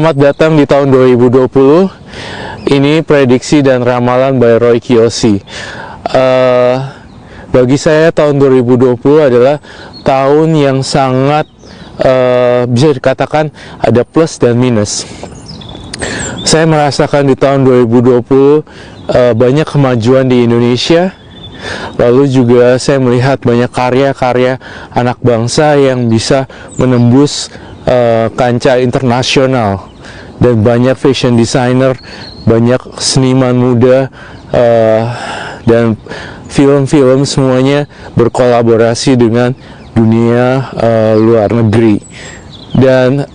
Selamat datang di tahun 2020. Ini prediksi dan ramalan by Roy Kiyoshi. Bagi saya tahun 2020 adalah tahun yang sangat bisa dikatakan ada plus dan minus. Saya merasakan di tahun 2020 banyak kemajuan di Indonesia. Lalu juga saya melihat banyak karya-karya anak bangsa yang bisa menembus kancah internasional, dan banyak fashion designer, banyak seniman muda, dan film-film semuanya berkolaborasi dengan dunia luar negeri. Dan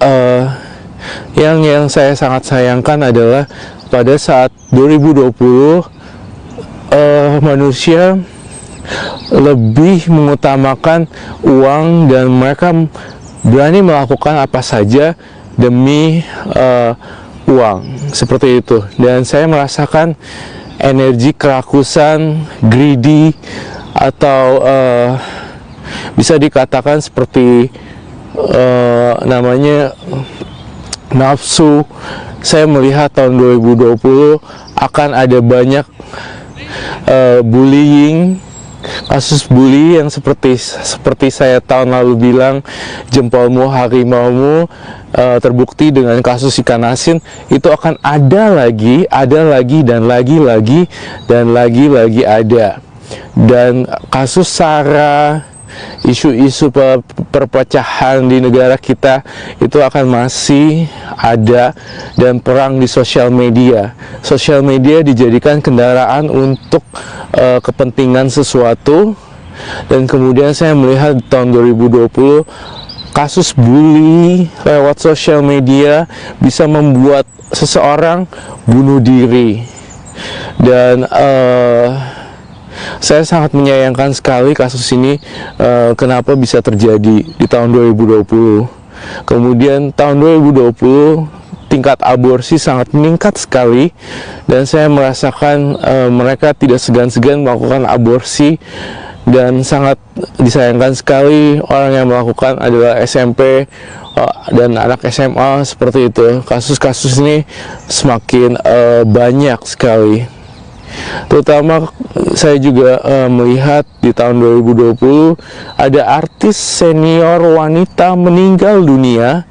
yang saya sangat sayangkan adalah pada saat 2020 manusia lebih mengutamakan uang, dan mereka berani melakukan apa saja demi uang, seperti itu. Dan saya merasakan energi kerakusan, greedy, atau bisa dikatakan seperti namanya nafsu. Saya melihat tahun 2020 akan ada banyak bullying, kasus bully yang seperti saya tahun lalu bilang, jempolmu harimaumu, terbukti dengan kasus ikan asin. Itu akan ada lagi dan lagi ada. Dan kasus SARA, isu-isu perpecahan di negara kita itu akan masih ada. Dan perang di sosial media dijadikan kendaraan untuk kepentingan sesuatu. Dan kemudian saya melihat tahun 2020 kasus bully lewat sosial media bisa membuat seseorang bunuh diri. Dan saya sangat menyayangkan sekali kasus ini, kenapa bisa terjadi di tahun 2020. Kemudian tahun 2020 tingkat aborsi sangat meningkat sekali, dan saya merasakan mereka tidak segan-segan melakukan aborsi. Dan sangat disayangkan sekali orang yang melakukan adalah SMP dan anak SMA, seperti itu. Kasus-kasus ini semakin banyak sekali. Terutama saya juga melihat di tahun 2020 ada artis senior wanita meninggal dunia,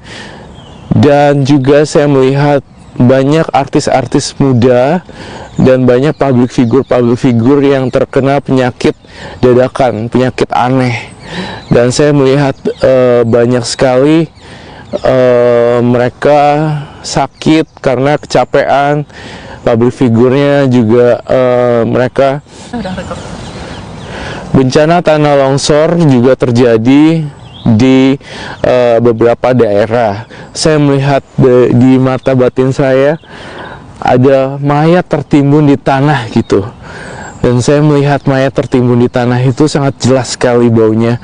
dan juga saya melihat banyak artis-artis muda dan banyak public figure yang terkena penyakit dadakan, penyakit aneh. Dan saya melihat banyak sekali mereka sakit karena kecapean. Public figurnya juga mereka. Bencana tanah longsor juga terjadi di beberapa daerah. Saya melihat di mata batin saya ada mayat tertimbun di tanah gitu. Dan saya melihat mayat tertimbun di tanah itu sangat jelas sekali baunya,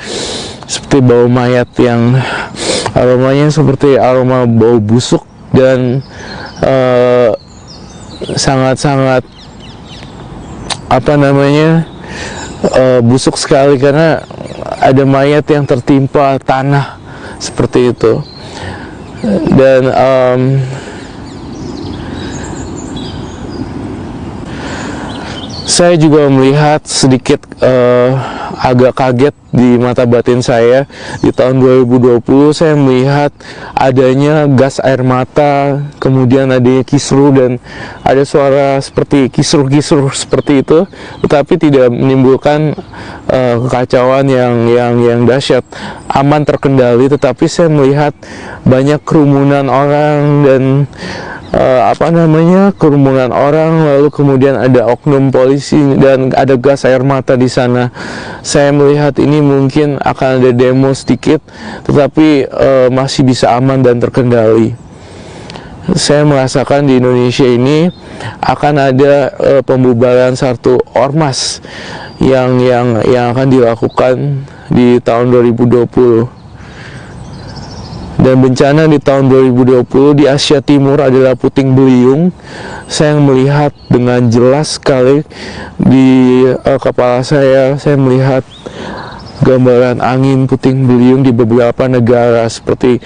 seperti bau mayat yang aromanya seperti aroma bau busuk, dan sangat-sangat busuk sekali karena ada mayat yang tertimpa tanah seperti itu. Dan saya juga melihat sedikit agak kaget di mata batin saya. Di tahun 2020 saya melihat adanya gas air mata, kemudian adanya kisruh, dan ada suara seperti kisruh-kisruh seperti itu, tetapi tidak menimbulkan kekacauan yang dahsyat, aman, terkendali. Tetapi saya melihat banyak kerumunan orang, dan kerumunan orang, lalu kemudian ada oknum polisi dan ada gas air mata di sana. Saya melihat ini mungkin akan ada demo sedikit, tetapi masih bisa aman dan terkendali. Saya merasakan di Indonesia ini akan ada pembubaran satu ormas yang akan dilakukan di tahun 2020. Dan bencana di tahun 2020 di Asia Timur adalah puting beliung. Saya melihat dengan jelas sekali di kepala saya melihat gambaran angin puting beliung di beberapa negara seperti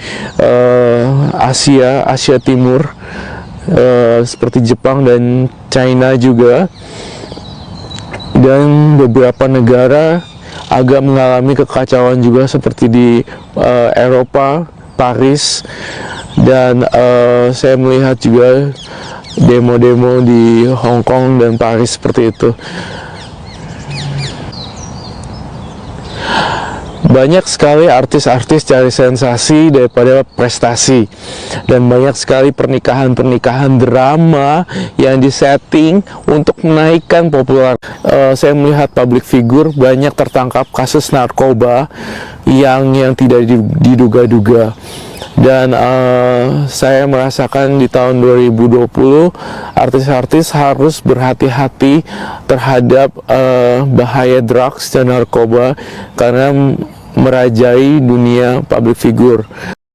Asia Timur, seperti Jepang dan China juga, dan beberapa negara agak mengalami kekacauan juga seperti di Eropa, Paris, dan saya melihat juga demo-demo di Hong Kong dan Paris seperti itu. Banyak sekali artis-artis cari sensasi daripada prestasi, dan banyak sekali pernikahan-pernikahan drama yang disetting untuk menaikkan populer. Saya melihat public figure banyak tertangkap kasus narkoba yang tidak diduga-duga, dan saya merasakan di tahun 2020 artis-artis harus berhati-hati terhadap bahaya drugs dan narkoba karena merajai dunia public figure.